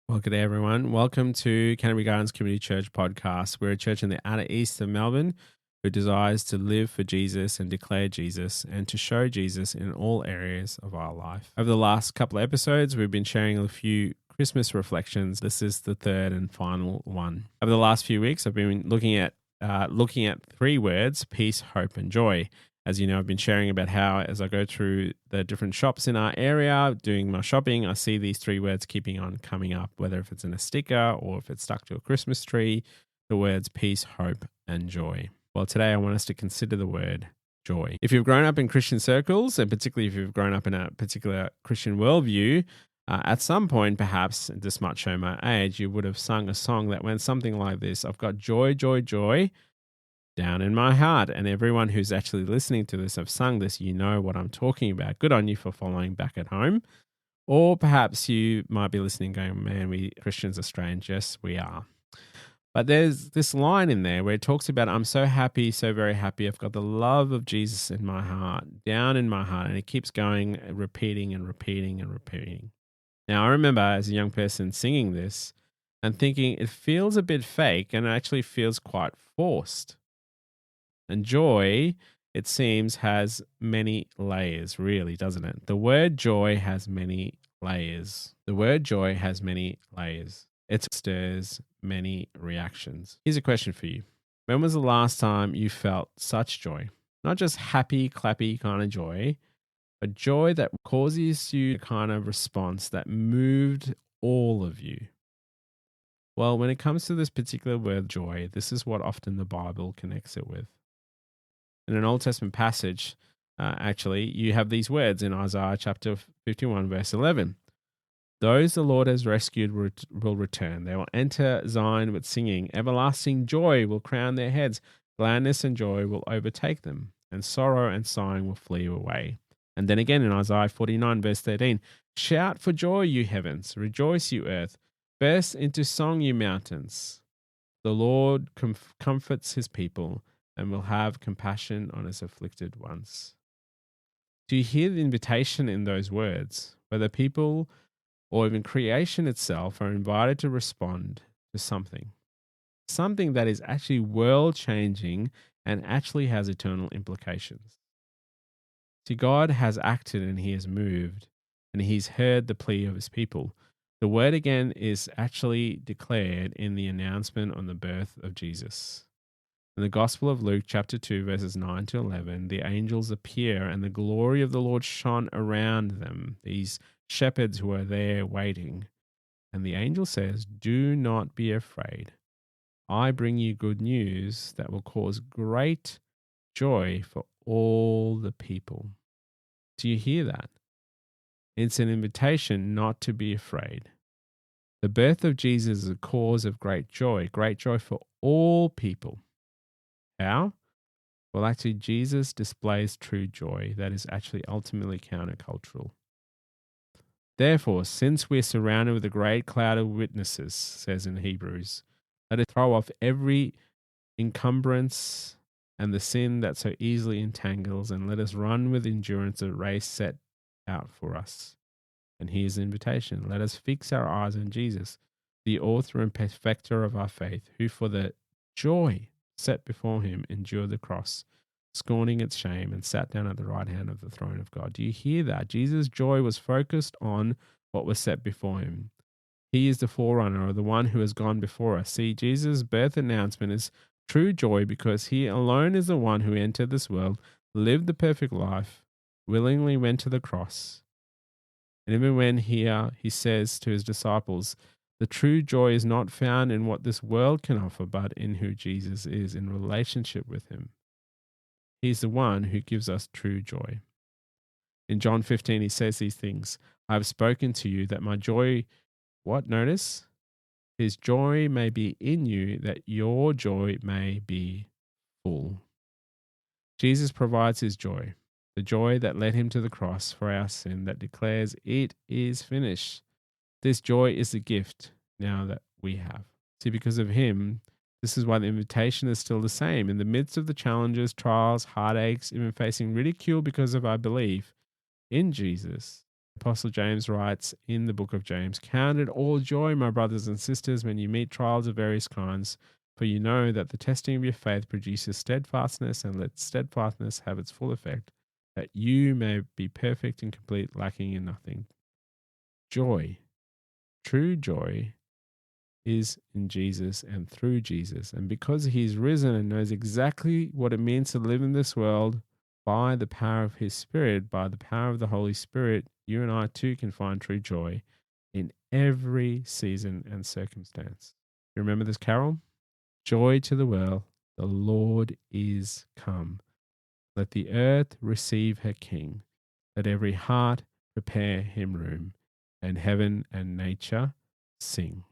Well, good day, everyone. Welcome to Canterbury Gardens Community Church podcast. We're a church in the outer east of Melbourne who desires to live for Jesus and declare Jesus and to show Jesus in all areas of our life. Over the last couple of episodes, we've been sharing a few Christmas reflections. This is the third and final one. Over the last few weeks, I've been looking at three words: peace, hope, and joy. As you know, I've been sharing about how as I go through the different shops in our area, doing my shopping, I see these three words keeping on coming up, whether if it's in a sticker or if it's stuck to a Christmas tree, the words peace, hope, and joy. Well, today I want us to consider the word joy. If you've grown up in Christian circles, and particularly if you've grown up in a particular Christian worldview, at some point, perhaps, this might show my age, you would have sung a song that went something like this: I've got joy, joy, joy down in my heart. And everyone who's actually listening to this, I've sung this, you know what I'm talking about. Good on you for following back at home. Or perhaps you might be listening going, man, we Christians are strange. Yes, we are. But there's this line in there where it talks about, I'm so happy, so very happy. I've got the love of Jesus in my heart, down in my heart. And it keeps going, repeating and repeating and repeating. Now, I remember as a young person singing this and thinking it feels a bit fake and it actually feels quite forced. And joy, it seems, has many layers, really, doesn't it? The word joy has many layers. The word joy has many layers. It stirs many reactions. Here's a question for you. When was the last time you felt such joy? Not just happy, clappy kind of joy, but joy that causes you a kind of response that moved all of you. Well, when it comes to this particular word joy, this is what often the Bible connects it with. In an Old Testament passage, actually, you have these words in Isaiah chapter 51, verse 11. Those the Lord has rescued will return. They will enter Zion with singing. Everlasting joy will crown their heads. Gladness and joy will overtake them, and sorrow and sighing will flee away. And then again in Isaiah 49, verse 13. Shout for joy, you heavens. Rejoice, you earth. Burst into song, you mountains. The Lord comforts his people and will have compassion on his afflicted ones. Do you hear the invitation in those words, where the people or even creation itself are invited to respond to something that is actually world-changing and actually has eternal implications? See, God has acted and he has moved, and he's heard the plea of his people. The word again is actually declared in the announcement on the birth of Jesus. In the Gospel of Luke, chapter 2, verses 9 to 11, the angels appear and the glory of the Lord shone around them, these shepherds who are there waiting. And the angel says, do not be afraid. I bring you good news that will cause great joy for all the people. Do you hear that? It's an invitation not to be afraid. The birth of Jesus is a cause of great joy for all people. How? Well, actually, Jesus displays true joy that is actually ultimately countercultural. Therefore, since we're surrounded with a great cloud of witnesses, says in Hebrews, let us throw off every encumbrance and the sin that so easily entangles, and let us run with endurance the race set out for us. And here's the invitation. Let us fix our eyes on Jesus, the author and perfecter of our faith, who for the joy set before him endured the cross, scorning its shame, and sat down at the right hand of the throne of God. Do you hear that? Jesus' joy was focused on what was set before him. He is the forerunner, or the one who has gone before us. See, Jesus' birth announcement is true joy because he alone is the one who entered this world, lived the perfect life, willingly went to the cross. And even when he says to his disciples, the true joy is not found in what this world can offer, but in who Jesus is, in relationship with him. He's the one who gives us true joy. In John 15, he says these things. I have spoken to you that my joy, what? Notice? His joy may be in you, that your joy may be full. Jesus provides his joy, the joy that led him to the cross for our sin, that declares it is finished. This joy is the gift now that we have. See, because of him, this is why the invitation is still the same. In the midst of the challenges, trials, heartaches, even facing ridicule because of our belief in Jesus, Apostle James writes in the book of James, "Count it all joy, my brothers and sisters, when you meet trials of various kinds, for you know that the testing of your faith produces steadfastness, and let steadfastness have its full effect, that you may be perfect and complete, lacking in nothing." Joy, true joy, is in Jesus and through Jesus. And because he's risen and knows exactly what it means to live in this world by the power of his Spirit, by the power of the Holy Spirit, you and I too can find true joy in every season and circumstance. You remember this carol? Joy to the world, the Lord is come. Let the earth receive her King. Let every heart prepare him room, and heaven and nature sing.